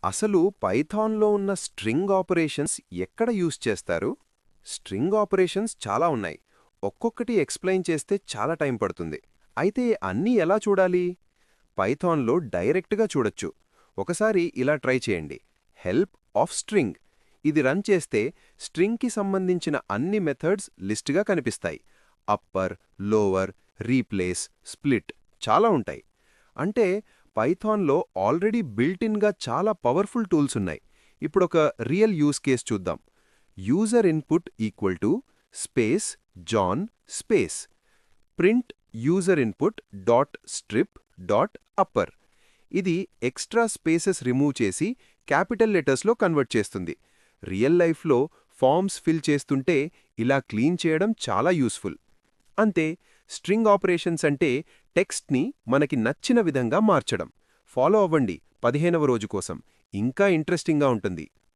అసలు పైథాన్‌లో ఉన్న string operations ఎక్కడ యూజ్ చేస్తారు? స్ట్రింగ్ ఆపరేషన్స్ చాలా ఉన్నాయి. ఒక్కొక్కటి ఎక్స్‌ప్లెయిన్ చేస్తే చాలా టైం పడుతుంది. అయితే అన్నీ ఎలా చూడాలి? పైథాన్‌లో డైరెక్ట్‌గా చూడొచ్చు. ఒకసారి ఇలా ట్రై చేయండి. Help of string. ఇది రన్ చేస్తే స్ట్రింగ్‌కి సంబంధించిన అన్ని మెథడ్స్ లిస్ట్‌గా కనిపిస్తాయి. అప్పర్, లోవర్, రీప్లేస్, స్ప్లిట్ చాలా ఉంటాయి. అంటే పైథాన్‌లో ఆల్రెడీ బిల్ట్ ఇన్‌గా చాలా పవర్ఫుల్ టూల్స్ ఉన్నాయి. ఇప్పుడొక రియల్ యూజ్ కేస్ చూద్దాం. User input equal to space John space print user input dot strip dot upper. ఇది ఎక్స్ట్రా స్పేసెస్ రిమూవ్ చేసి క్యాపిటల్ లెటర్స్లో కన్వర్ట్ చేస్తుంది. రియల్ లైఫ్లో ఫార్మ్స్ ఫిల్ చేస్తుంటే ఇలా క్లీన్ చేయడం చాలా యూస్ఫుల్. అంతే, స్ట్రింగ్ ఆపరేషన్స్ అంటే టెక్స్ట్ని మనకి నచ్చిన విధంగా మార్చడం. ఫాలో అవ్వండి 15వ రోజు కోసం. ఇంకా ఇంట్రెస్టింగ్గా ఉంటుంది.